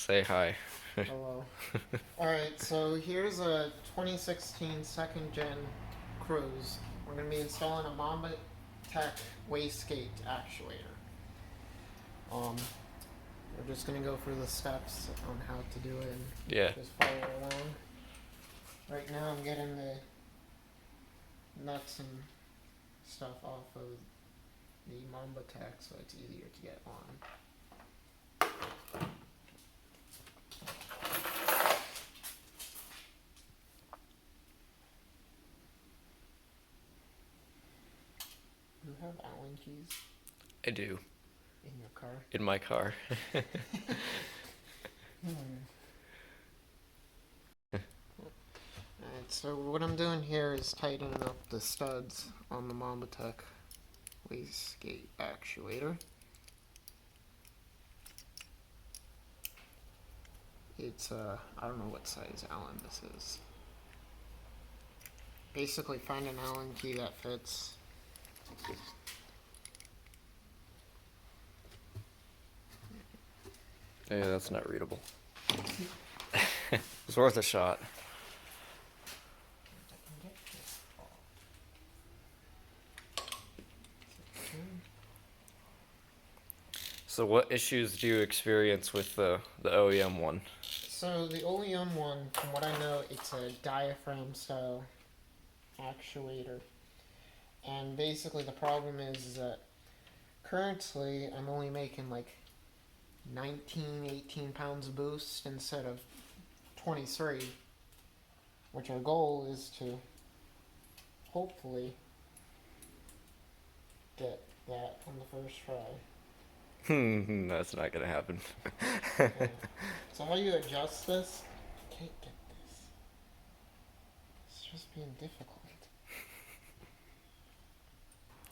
Say hi. Hello. Alright, so here's a 2016 second gen Cruze. We're going to be installing a Mamba Tech Wastegate actuator. Um, we're just going to go through the steps on how to do it and Yeah. just follow along. Right now I'm getting the nuts and stuff off of the Mamba Tech so it's easier to get on. Do you have Allen keys I do. in your car? In my car. Alright, so what I'm doing here is tightening up the studs on the Mamba Tech Wastegate actuator. It's I don't know what size Allen this is. Basically find an Allen key that fits. Yeah, that's not readable. It's worth a shot. So what issues do you experience with the OEM one? So the OEM one, from what I know, it's a diaphragm style actuator. And basically the problem is that currently I'm only making like 19, 18 pounds of boost instead of 23, which our goal is to hopefully get that on the first try. That's not gonna happen. Okay. So how you adjust this? I can't get this. It's just being difficult.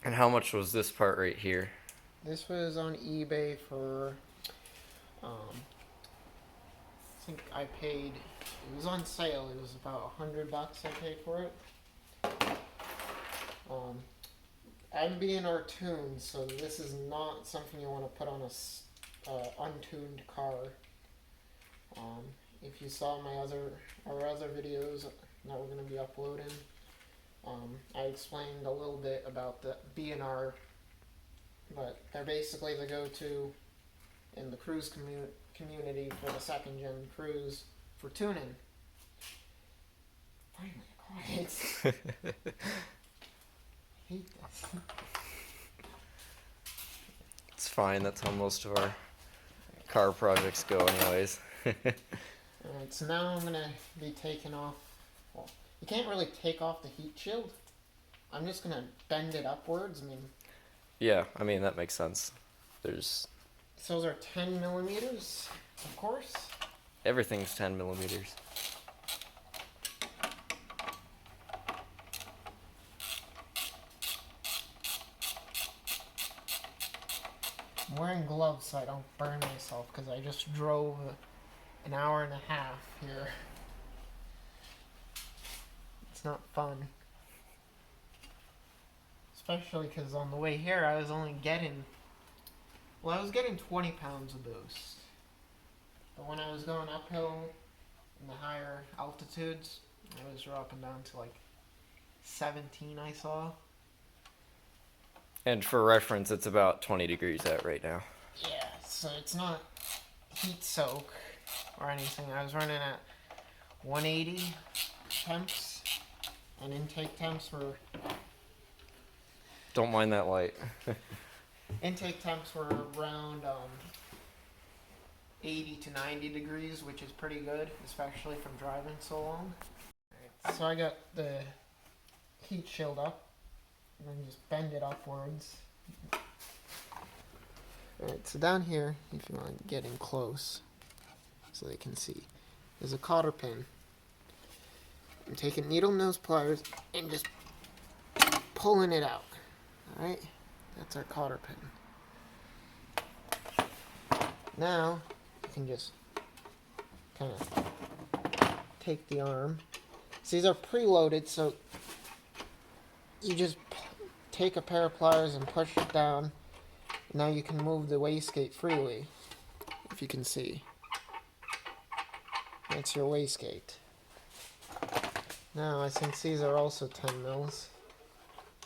And how much was this part right here? This was on eBay for, I think I paid, it was on sale, it was about $100 I paid for it. I'm being tuned, so this is not something you want to put on a untuned car. If you saw our other videos that we're going to be uploading, I explained a little bit about the B&R, but they're basically the go-to in the Cruze community for the second gen Cruze for tuning. Finally, quiet. I hate this. It's fine, that's how most of our car projects go anyways. Alright, so now I'm going to be taking off, well, you can't really take off the heat shield. I'm just going to bend it upwards. Yeah, I mean, that makes sense. Those are 10 millimeters, of course. everything's 10 millimeters. I'm wearing gloves so I don't burn myself because I just drove an hour and a half here. It's not fun. Especially because on the way here I was only getting, well, I was getting 20 pounds of boost. But when I was going uphill in the higher altitudes, I was dropping down to like 17 I saw. And for reference, it's about 20 degrees out right now. Yeah, so it's not heat soak or anything. I was running at 180 temps, and intake temps were Don't mind that light. around 80 to 90 degrees, which is pretty good, especially from driving so long. Right, so I got the heat shield up, and then just bend it upwards. Alright, so down here, if you want to get in close, so they can see, there's a cotter pin. I'm taking needle nose pliers and just pulling it out. Alright, that's our cotter pin. Now, you can just kind of take the arm. So these are preloaded, so you just take a pair of pliers and push it down. Now you can move the wastegate freely, if you can see. That's your wastegate. Now, since these are also 10 mils,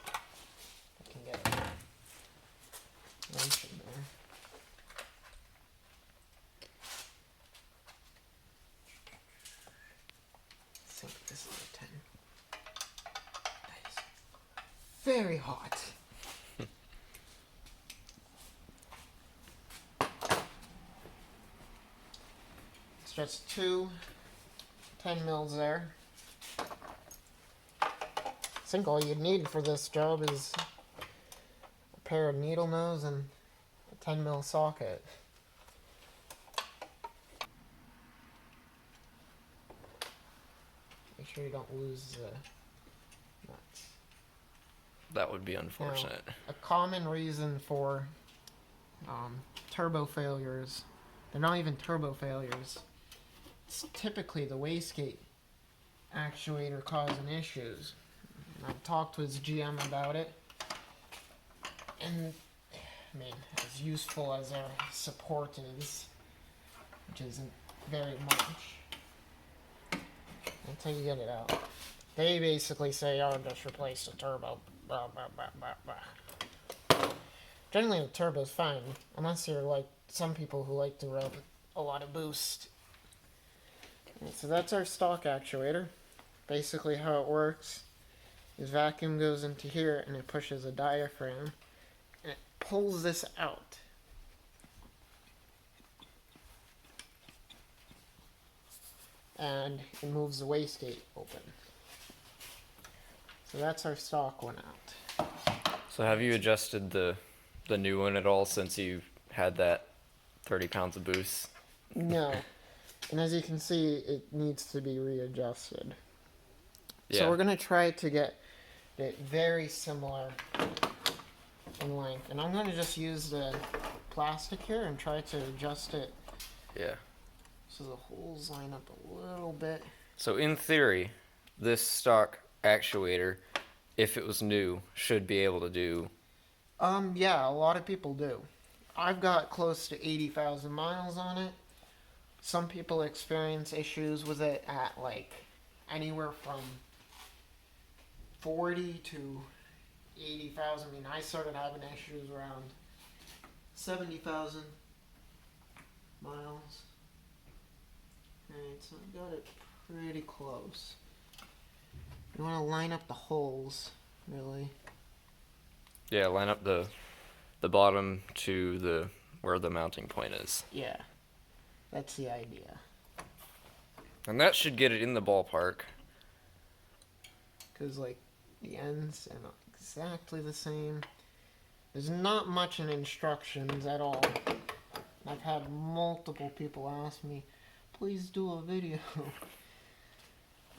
I can get a wrench in there. I think this is a 10. Nice. Very hot. It's just two 10 mils there. I think all you'd need for this job is a pair of needle nose and a 10 mil socket. Make sure you don't lose the nuts. That would be unfortunate. Now, a common reason for turbo failures, they're not even turbo failures, it's typically the wastegate actuator causing issues. I've talked with GM about it, and I mean, as useful as our support is, which isn't very much, until you get it out. They basically say, oh, just replace the turbo, blah, blah, blah, blah, blah. Generally, the turbo's fine, unless you're like some people who like to rub a lot of boost. And so that's our stock actuator. Basically how it works is vacuum goes into here and it pushes a diaphragm and it pulls this out. And it moves the wastegate open. So that's our stock one out. So have you adjusted the new one at all since you had that 30 pounds of boost? No. And as you can see, it needs to be readjusted. Yeah. So we're going to try to get it very similar in length. And I'm going to just use the plastic here and try to adjust it Yeah. so the holes line up a little bit. So in theory, this stock actuator, if it was new, should be able to do... Yeah, a lot of people do. I've got close to 80,000 miles on it. Some people experience issues with it at like anywhere from 40 to 80,000. I mean, I started having issues around 70,000 miles. Alright, so I got it pretty close. You want to line up the holes, really. Yeah, line up the bottom to the where the mounting point is. Yeah, that's the idea. And that should get it in the ballpark. Because, like, the ends are not exactly the same. There's not much in instructions at all. I've had multiple people ask me, please do a video.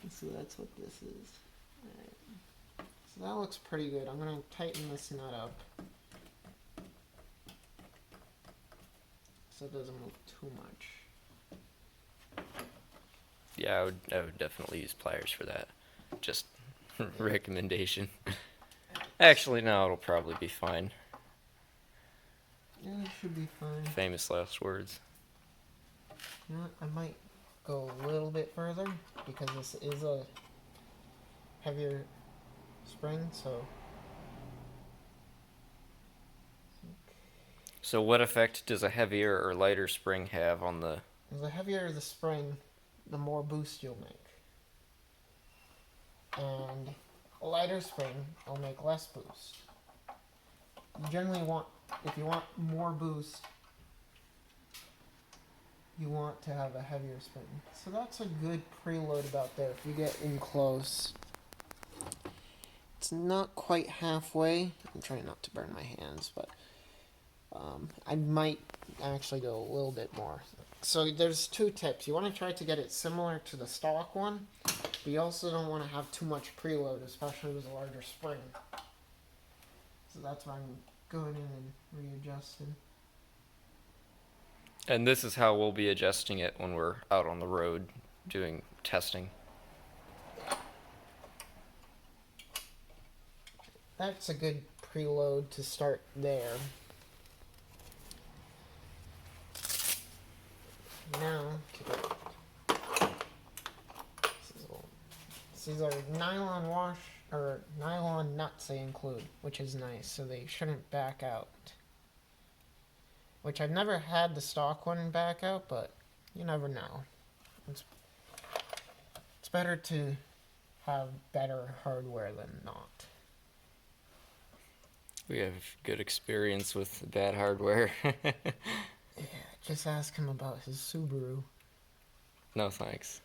So that's what this is. Alright. So that looks pretty good. I'm going to tighten this nut up so it doesn't move too much. Yeah, I would definitely use pliers for that. Just recommendation. Actually, no, it'll probably be fine. Yeah, it should be fine. Famous last words. You know what? I might go a little bit further because this is a heavier spring, so. So what effect does a heavier or lighter spring have on the... The heavier the spring, the more boost you'll make. And a lighter spring will make less boost. You generally want, if you want more boost, you want to have a heavier spring. So that's a good preload about there if you get in close. It's not quite halfway. I'm trying not to burn my hands, but I might actually go a little bit more. So there's two tips. You want to try to get it similar to the stock one, but you also don't want to have too much preload, especially with a larger spring. So that's why I'm going in and readjusting. And this is how we'll be adjusting it when we're out on the road doing testing. That's a good preload to start there. Now, These are nylon wash or nylon nuts they include, which is nice, so they shouldn't back out. Which I've never had the stock one back out, but you never know. It's better to have better hardware than not. We have good experience with bad hardware. Yeah, just ask him about his Subaru. No thanks.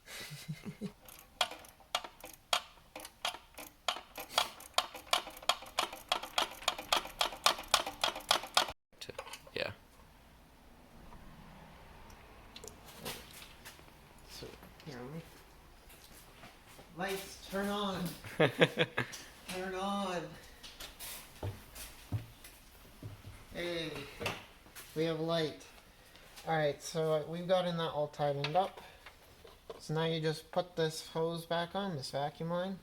Yeah. So, here, lights, turn on. Turn on. Hey, we have light. Alright, so we've gotten that all tightened up. So now you just put this hose back on, this vacuum line.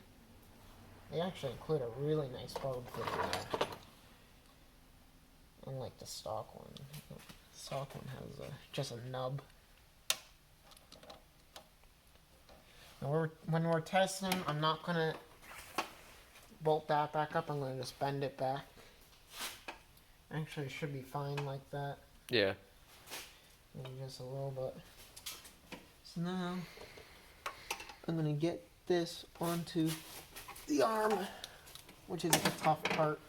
They actually include a really nice bulb for there. Unlike the stock one. The stock one has just a nub. Now when we're testing, I'm not going to bolt that back up. I'm going to just bend it back. Actually, it should be fine like that. Yeah. Maybe just a little bit. So now, I'm going to get this onto the arm, which is the tough part.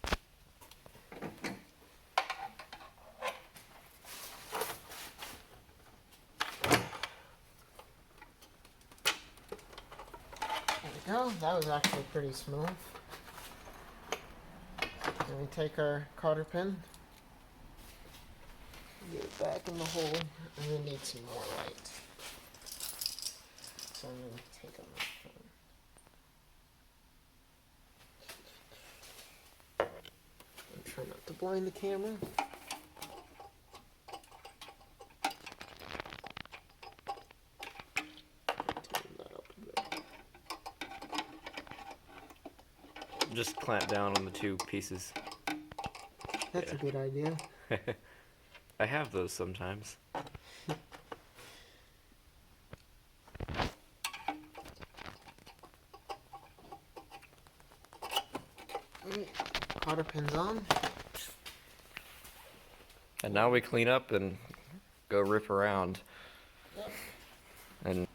There we go. That was actually pretty smooth. Then we take our cotter pin, get it back in the hole, and we need some more light. So I'm going to take them out. And try not to blind the camera. Turn that up a bit. Just clamp down on the two pieces. That's a good idea. I have those sometimes. Cotter pins on. And now we clean up and go rip around. Yep. And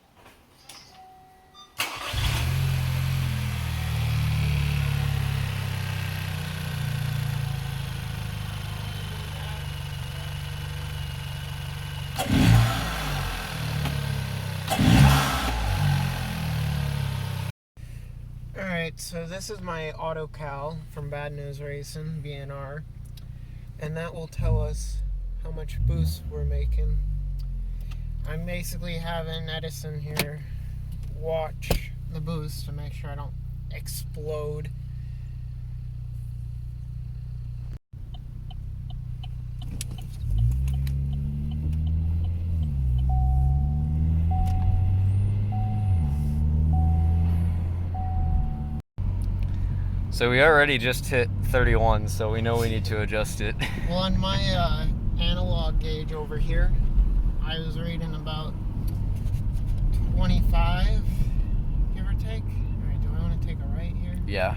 Alright, so this is my auto cal from Bad News Racing, BNR, and that will tell us how much boost we're making. I'm basically having Edison here watch the boost to make sure I don't explode. so we already just hit 31, so we know we need to adjust it. Well, on my analog gauge over here, I was reading about 25, give or take. Alright, do I want to take a right here? Yeah.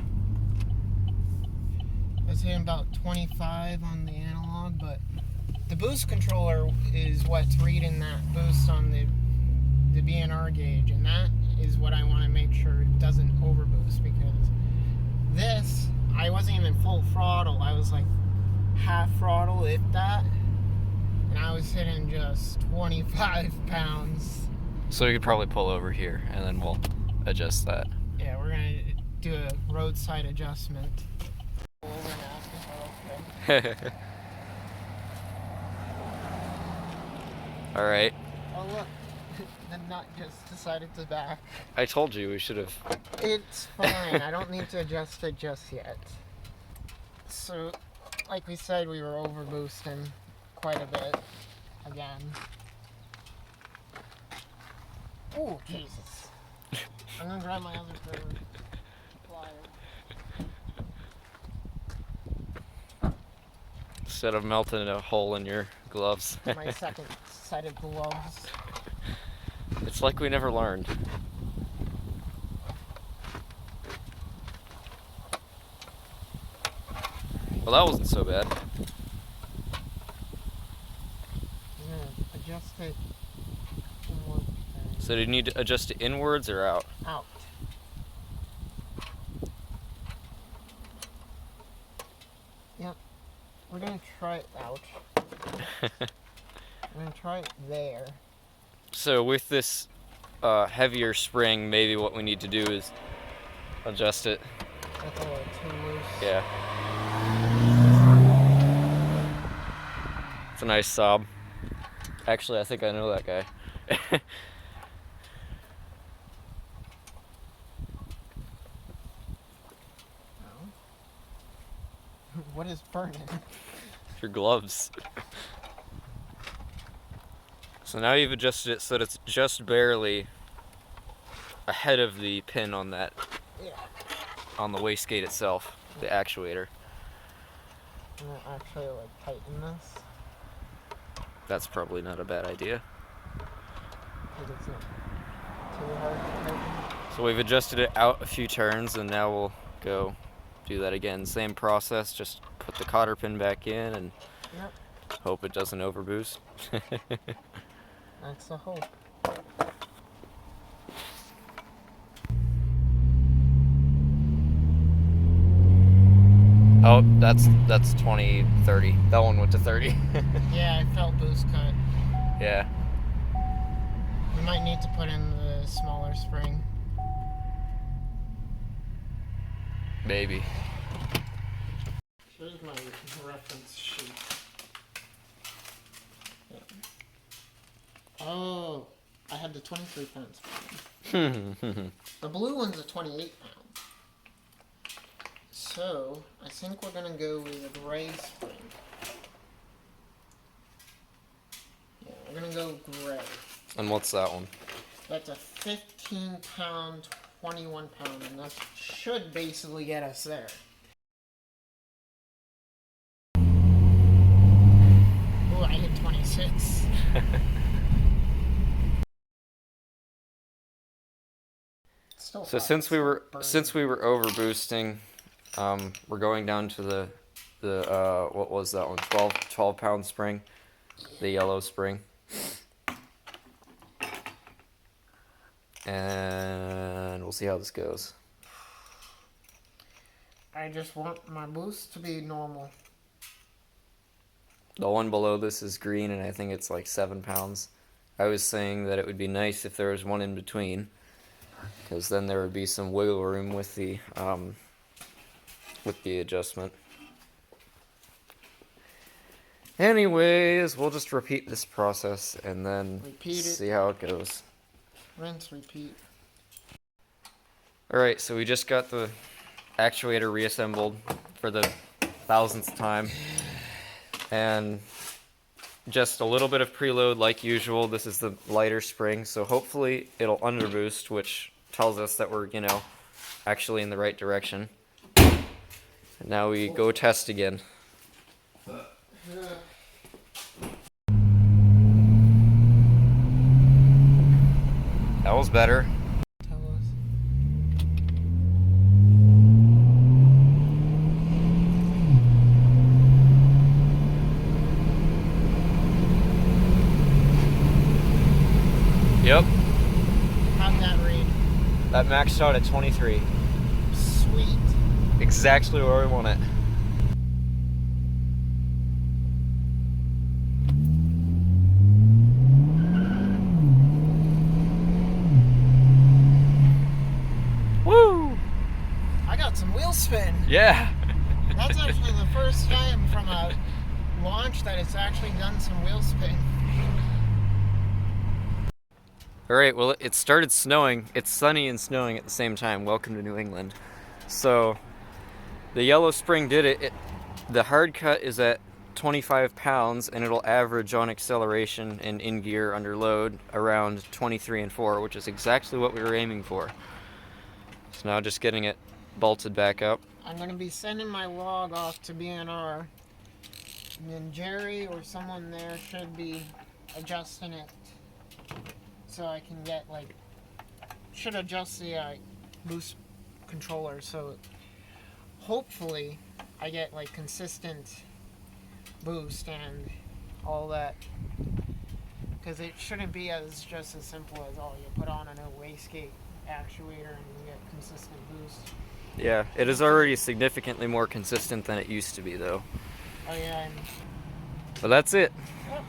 I was hitting about 25 on the analog, but the boost controller is what's reading that boost on the BNR gauge, and that is what I want to make sure it doesn't overboost, because this, I wasn't even full throttle. I was like half throttle, if that, and I was hitting just 25 pounds. So we could probably pull over here and then we'll adjust that. Yeah, we're gonna do a roadside adjustment. Pull over and ask if we're okay. All right. Oh look, the nut just decided to back. I told you we should have. It's fine, I don't need to adjust it just yet. So, like we said, we were over boosting quite a bit again. Oh, Jesus. I'm gonna grab my other pair of pliers. Instead of melting a hole in your gloves. My second set of gloves. It's like we never learned. Well, that wasn't so bad. I'm gonna adjust it inward and So do you need to adjust it inwards or out? out. Yep. We're gonna try it out. I'm gonna try it there. So with this heavier spring, maybe what we need to do is adjust it. That's a little too loose. Yeah. It's a nice sob. Actually, I think I know that guy. What is burning? Your gloves. So now you've adjusted it so that it's just barely ahead of the pin on that, Yeah. on the wastegate itself, the actuator. I'm gonna actually like tighten this That's probably not a bad idea. because it's not too hard to tighten. So we've adjusted it out a few turns, and now we'll go do that again. Same process, just put the cotter pin back in and Yep. hope it doesn't overboost. That's the hope. Oh, that's 20, 30. That one went to 30. Yeah, I felt boost cut. Yeah. We might need to put in the smaller spring. Maybe. Here's my reference sheet. Yeah. Oh, I had the 23 pound spring. The blue one's a 28 pound. So, I think we're gonna go with a gray spring. Yeah, we're gonna go gray. And what's that one? That's a 15 pound, 21 pound, and that should basically get us there. Ooh, I hit 26. Still So hot. since we were Burning. over boosting, we're going down to the what was that one? 12 pound spring, the yellow spring, and we'll see how this goes. I just want my boost to be normal. The one below this is green, and I think it's like 7 pounds. I was saying that it would be nice if there was one in between, because then there would be some wiggle room with the adjustment. Anyways, we'll just repeat this process and then Repeat it. see how it goes. Rinse, repeat. Alright, so we just got the actuator reassembled for the 1000th time. And just a little bit of preload like usual. This is the lighter spring, so hopefully it'll underboost, which tells us that we're, actually in the right direction. And now we go test again. That was better. Tell us. Yep, How'd that read? that maxed out at 23. Sweet. Exactly where we want it. Woo! I got some wheel spin. Yeah. That's actually the first time from a launch that it's actually done some wheel spin. Alright, well, it started snowing. It's sunny and snowing at the same time. Welcome to New England. So, the yellow spring did it. The hard cut is at 25 pounds, and it'll average on acceleration and in gear under load around 23 and 4, which is exactly what we were aiming for. So now just getting it bolted back up. I'm going to be sending my log off to BNR. And then Jerry or someone there should be adjusting it. So I can get, should adjust the boost controller. So hopefully I get like consistent boost and all that. Because it shouldn't be as just as simple as, oh, you put on a new wastegate actuator and you get consistent boost. Yeah, it is already significantly more consistent than it used to be, though. Oh yeah, and But that's it. yep.